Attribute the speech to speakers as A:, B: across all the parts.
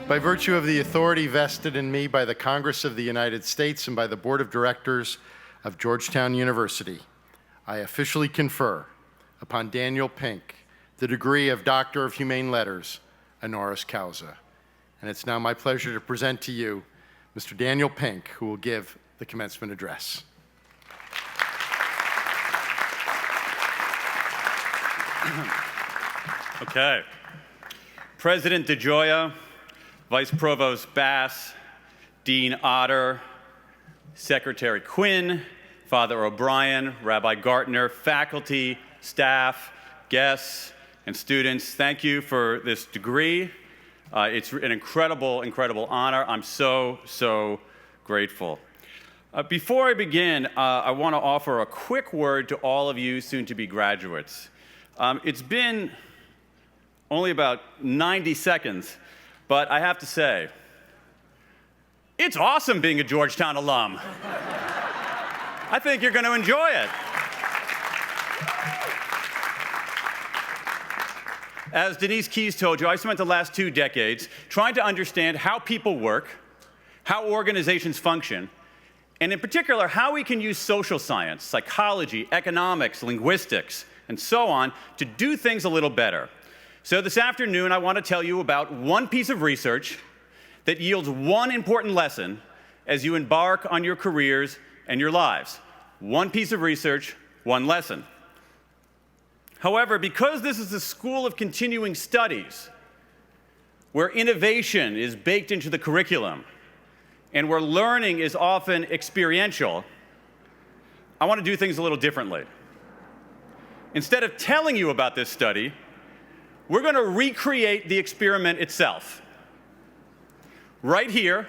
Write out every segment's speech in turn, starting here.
A: By virtue of the authority vested in me by the Congress of the United States and by the Board of Directors of Georgetown University, I officially confer upon Daniel Pink the degree of Doctor of Humane Letters, honoris causa. And it's now my pleasure to present to you Mr. Daniel Pink, who will give the commencement address.
B: Okay. President DeGioia, Vice Provost Bass, Dean Otter, Secretary Quinn, Father O'Brien, Rabbi Gartner, faculty, staff, guests, and students, thank you for this degree. It's an incredible, incredible honor. I'm so grateful. Before I begin, I want to offer a quick word to all of you soon-to-be graduates. It's been only about 90 seconds, but I have to say, it's awesome being a Georgetown alum. I think you're going to enjoy it. As Denise Keys told you, I spent the last 2 decades trying to understand how people work, how organizations function, and in particular, how we can use social science, psychology, economics, linguistics, and so on to do things a little better. So this afternoon, I want to tell you about one piece of research that yields one important lesson as you embark on your careers and your lives. One piece of research, one lesson. However, because this is a school of continuing studies, where innovation is baked into the curriculum, and where learning is often experiential, I want to do things a little differently. Instead of telling you about this study, we're going to recreate the experiment itself, right here,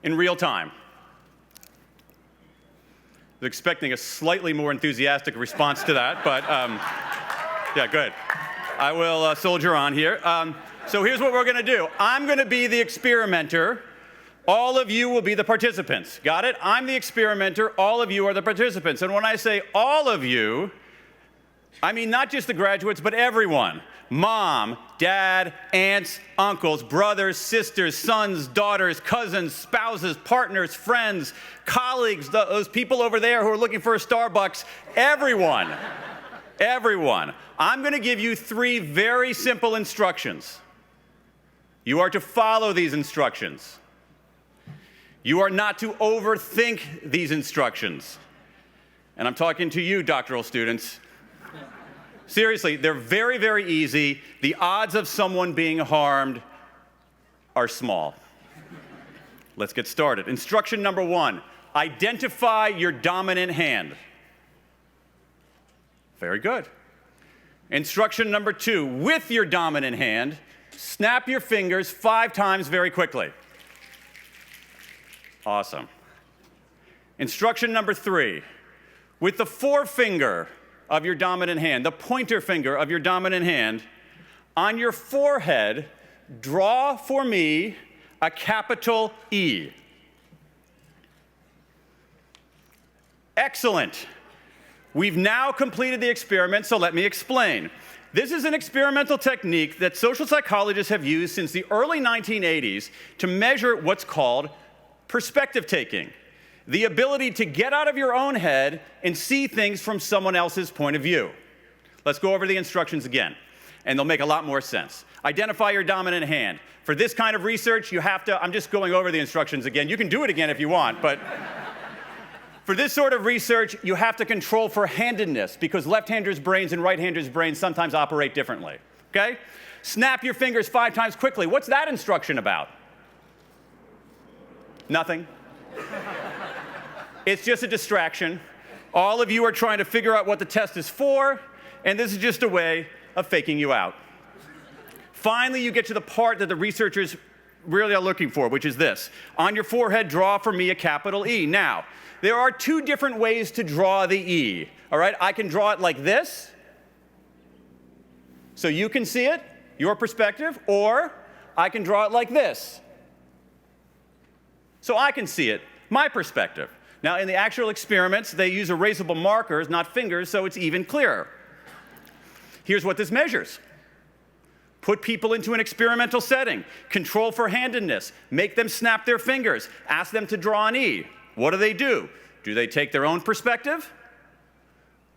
B: in real time. I was expecting a slightly more enthusiastic response to that, but yeah, good. I will soldier on here. So here's what we're going to do. I'm going to be the experimenter. All of you will be the participants. Got it? I'm the experimenter. All of you are the participants. And when I say all of you, I mean not just the graduates, but everyone. Mom, dad, aunts, uncles, brothers, sisters, sons, daughters, cousins, spouses, partners, friends, colleagues, those people over there who are looking for a Starbucks, everyone. Everyone. I'm going to give you 3 very simple instructions. You are to follow these instructions. You are not to overthink these instructions. And I'm talking to you, doctoral students. Seriously, they're very easy. The odds of someone being harmed are small. Let's get started. Instruction number 1, identify your dominant hand. Very good. Instruction number 2, with your dominant hand, snap your fingers 5 times very quickly. Awesome. Instruction number 3, with the forefinger of your dominant hand, the pointer finger of your dominant hand, on your forehead, draw for me a capital E. Excellent. We've now completed the experiment, so let me explain. This is an experimental technique that social psychologists have used since the early 1980s to measure what's called perspective taking. The ability to get out of your own head and see things from someone else's point of view. Let's go over the instructions again, and they'll make a lot more sense. Identify your dominant hand. For this kind of research, you have to, I'm just going over the instructions again. You can do it again if you want, but for this sort of research, you have to control for handedness, because left-handers' brains and right-handers' brains sometimes operate differently, okay? Snap your fingers 5 times quickly. What's that instruction about? Nothing. It's just a distraction. All of you are trying to figure out what the test is for, and this is just a way of faking you out. Finally, you get to the part that the researchers really are looking for, which is this. On your forehead, draw for me a capital E. Now, there are 2 different ways to draw the E, all right? I can draw it like this, so you can see it, your perspective, or I can draw it like this, so I can see it, my perspective. Now, in the actual experiments, they use erasable markers, not fingers, so it's even clearer. Here's what this measures. Put people into an experimental setting. Control for handedness. Make them snap their fingers. Ask them to draw an E. What do? Do they take their own perspective?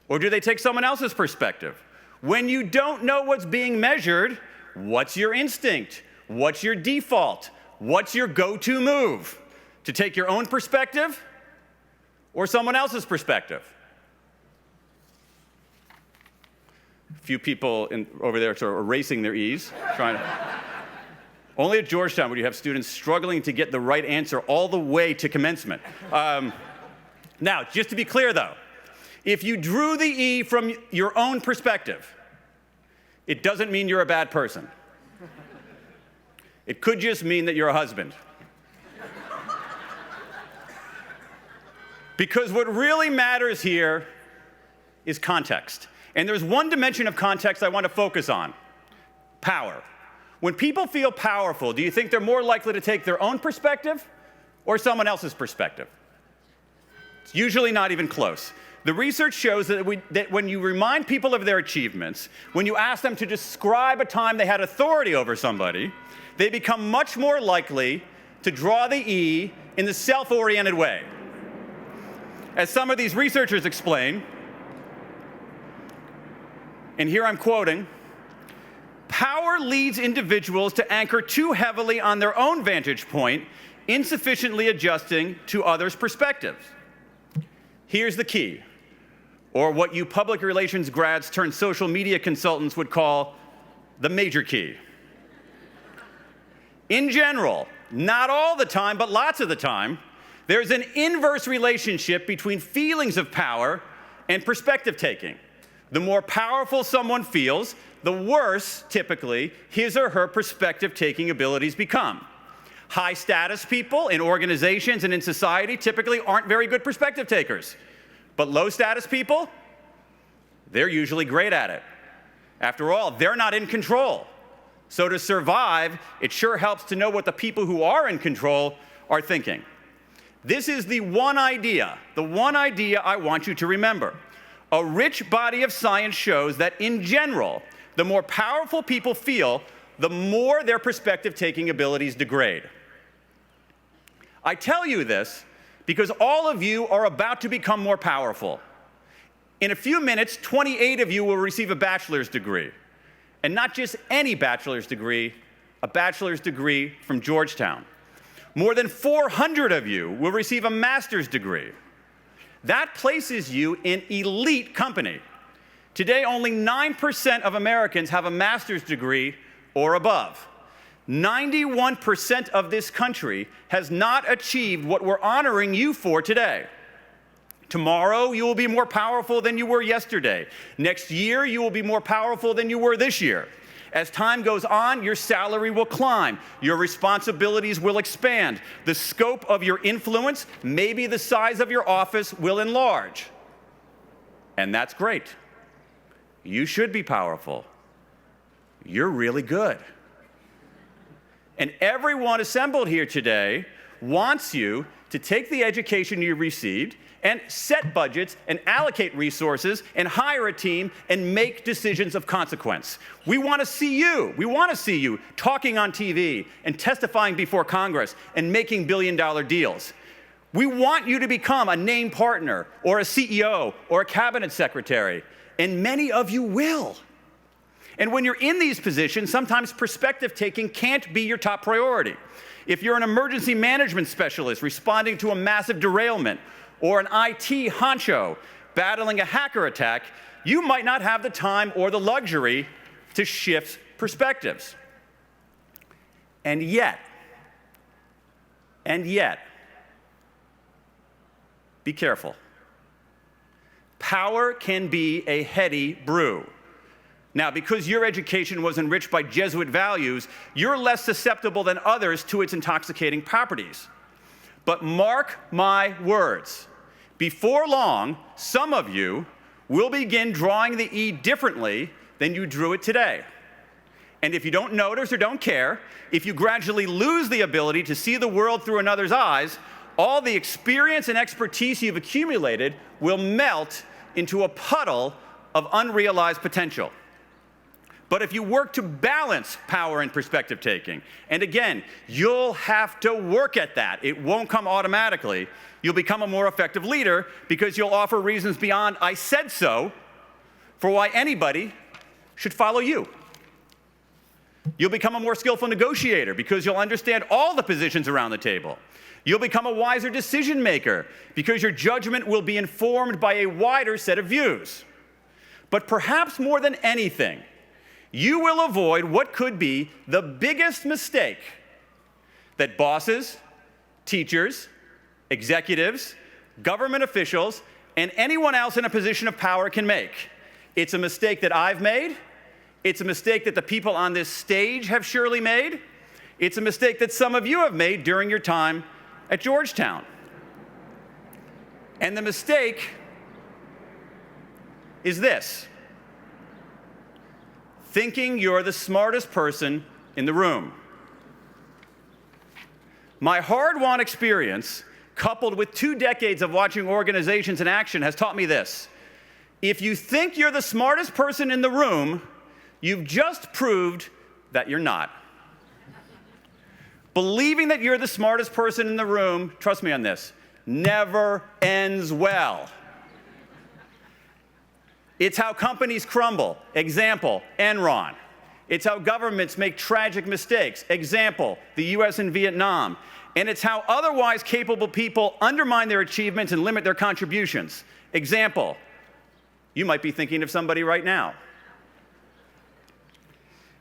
B: Or do they take someone else's perspective? When you don't know what's being measured, what's your instinct? What's your default? What's your go-to move? To take your own perspective or someone else's perspective? A few people over there sort of erasing their E's, trying to. Only at Georgetown would you have students struggling to get the right answer all the way to commencement. Now, just to be clear, though, if you drew the E from your own perspective, it doesn't mean you're a bad person. It could just mean that you're a husband. Because what really matters here is context. And there's one dimension of context I want to focus on: power. When people feel powerful, do you think they're more likely to take their own perspective or someone else's perspective? It's usually not even close. The research shows that when you remind people of their achievements, when you ask them to describe a time they had authority over somebody, they become much more likely to draw the E in the self-oriented way. As some of these researchers explain, and here I'm quoting, "Power leads individuals to anchor too heavily on their own vantage point, insufficiently adjusting to others' perspectives." Here's the key, or what you public relations grads turned social media consultants would call the major key. In general, not all the time, but lots of the time, there's an inverse relationship between feelings of power and perspective taking. The more powerful someone feels, the worse, typically, his or her perspective-taking abilities become. High-status people in organizations and in society typically aren't very good perspective takers. But low-status people, they're usually great at it. After all, they're not in control. So to survive, it sure helps to know what the people who are in control are thinking. This is the one idea I want you to remember. A rich body of science shows that, in general, the more powerful people feel, the more their perspective-taking abilities degrade. I tell you this because all of you are about to become more powerful. In a few minutes, 28 of you will receive a bachelor's degree. And not just any bachelor's degree, a bachelor's degree from Georgetown. More than 400 of you will receive a master's degree. That places you in elite company. Today, only 9% of Americans have a master's degree or above. 91% of this country has not achieved what we're honoring you for today. Tomorrow, you will be more powerful than you were yesterday. Next year, you will be more powerful than you were this year. As time goes on, your salary will climb, your responsibilities will expand, the scope of your influence, maybe the size of your office, will enlarge. And that's great. You should be powerful. You're really good. And everyone assembled here today wants you to take the education you received and set budgets and allocate resources and hire a team and make decisions of consequence. We want to see you talking on TV and testifying before Congress and making billion-dollar deals. We want you to become a named partner or a CEO or a cabinet secretary, and many of you will. And when you're in these positions, sometimes perspective taking can't be your top priority. If you're an emergency management specialist responding to a massive derailment, or an IT honcho battling a hacker attack, you might not have the time or the luxury to shift perspectives. And yet, be careful. Power can be a heady brew. Now, because your education was enriched by Jesuit values, you're less susceptible than others to its intoxicating properties. But mark my words, before long, some of you will begin drawing the E differently than you drew it today. And if you don't notice or don't care, if you gradually lose the ability to see the world through another's eyes, all the experience and expertise you've accumulated will melt into a puddle of unrealized potential. but if you work to balance power and perspective taking, and again, you'll have to work at that. It won't come automatically. You'll become a more effective leader because you'll offer reasons beyond "I said so" for why anybody should follow you. You'll become a more skillful negotiator because you'll understand all the positions around the table. You'll become a wiser decision maker because your judgment will be informed by a wider set of views. But perhaps more than anything, you will avoid what could be the biggest mistake that bosses, teachers, executives, government officials, and anyone else in a position of power can make. It's a mistake that I've made. It's a mistake that the people on this stage have surely made. It's a mistake that some of you have made during your time at Georgetown. And the mistake is this: thinking you're the smartest person in the room. My hard-won experience, coupled with 2 decades of watching organizations in action, has taught me this: if you think you're the smartest person in the room, you've just proved that you're not. Believing that you're the smartest person in the room, trust me on this, never ends well. It's how companies crumble. Example, Enron. It's how governments make tragic mistakes. Example, the US and Vietnam. And it's how otherwise capable people undermine their achievements and limit their contributions. Example, you might be thinking of somebody right now.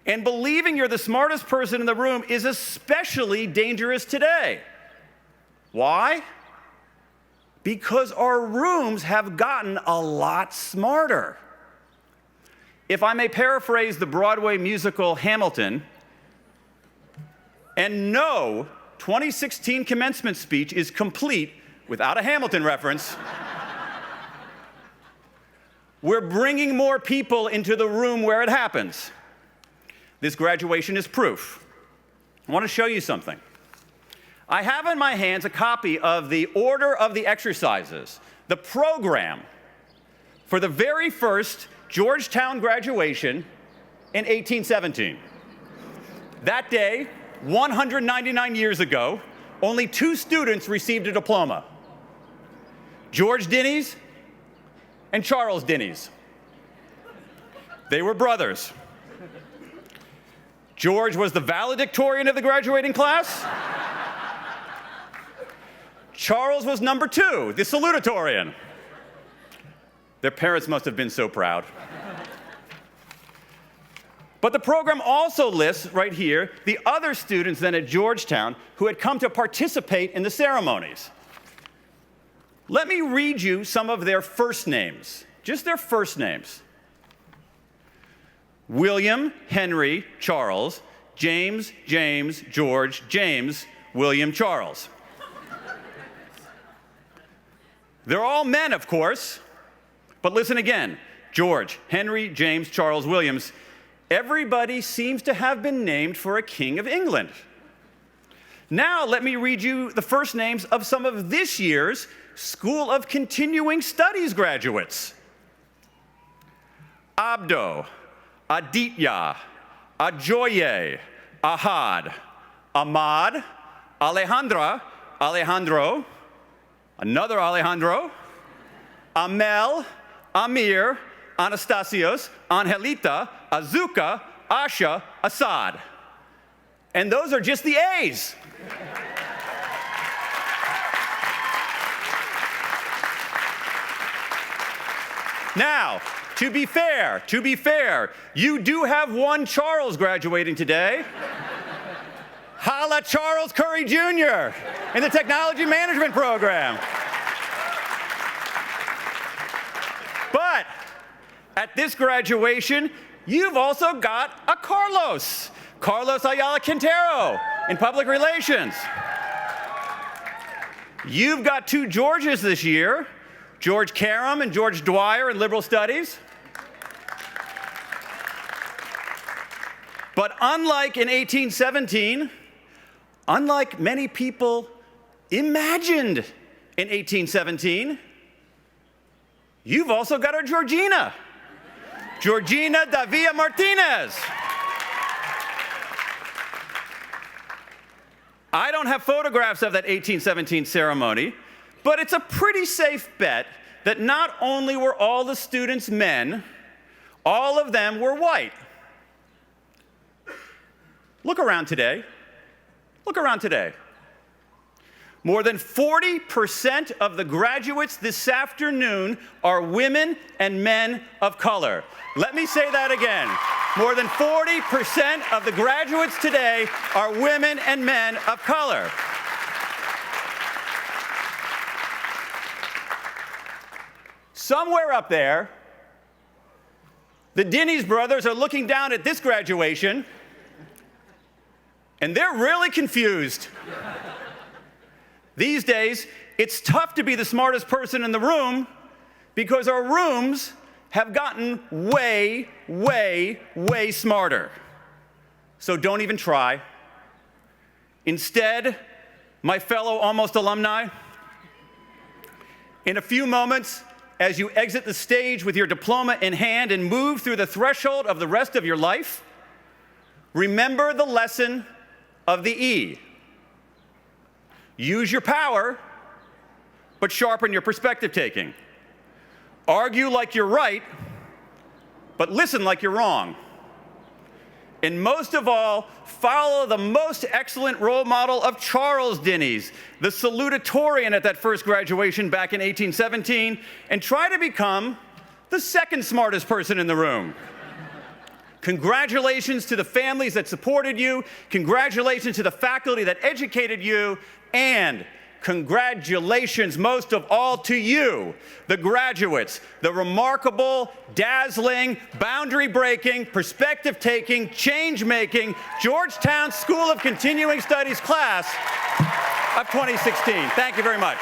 B: And believing you're the smartest person in the room is especially dangerous today. Why? Because our rooms have gotten a lot smarter. If I may paraphrase the Broadway musical Hamilton, and no 2016 commencement speech is complete without a Hamilton reference, we're bringing more people into the room where it happens. This graduation is proof. I want to show you something. I have in my hands a copy of the order of the exercises, the program for the very first Georgetown graduation in 1817. That day, 199 years ago, only 2 students received a diploma: George Dinnies and Charles Dinnies. They were brothers. George was the valedictorian of the graduating class. Charles was number 2, the salutatorian. Their parents must have been so proud. But the program also lists, right here, the other students then at Georgetown who had come to participate in the ceremonies. Let me read you some of their first names, just their first names. William, Henry, Charles, James, James, George, James, William, Charles. They're all men, of course, but listen again. George, Henry, James, Charles, Williams. Everybody seems to have been named for a king of England. Now let me read you the first names of some of this year's School of Continuing Studies graduates. Abdo, Aditya, Ajoye, Ahad, Ahmad, Alejandra, Alejandro, another Alejandro, Amel, Amir, Anastasios, Angelita, Azuka, Asha, Assad. And those are just the A's. Now, to be fair, you do have one Charles graduating today. Holla Charles Curry Jr. in the Technology Management program. But at this graduation, you've also got a Carlos Ayala Quintero in Public Relations. You've got 2 Georges this year, George Karam and George Dwyer in Liberal Studies. But unlike in 1817, unlike many people imagined in 1817, you've also got a Georgina. Georgina Davia Martinez. I don't have photographs of that 1817 ceremony, but it's a pretty safe bet that not only were all the students men, all of them were white. Look around today. Look around today. More than 40% of the graduates this afternoon are women and men of color. Let me say that again. More than 40% of the graduates today are women and men of color. Somewhere up there, the Dinnies brothers are looking down at this graduation, and they're really confused. These days, it's tough to be the smartest person in the room because our rooms have gotten way, way, way smarter. So don't even try. Instead, my fellow almost alumni, in a few moments, as you exit the stage with your diploma in hand and move through the threshold of the rest of your life, remember the lesson of the E. Use your power, but sharpen your perspective taking. Argue like you're right, but listen like you're wrong. And most of all, follow the most excellent role model of Charles Dinnies, the salutatorian at that first graduation back in 1817, and try to become the second smartest person in the room. Congratulations to the families that supported you, congratulations to the faculty that educated you, and congratulations most of all to you, the graduates, the remarkable, dazzling, boundary-breaking, perspective-taking, change-making Georgetown School of Continuing Studies class of 2016. Thank you very much.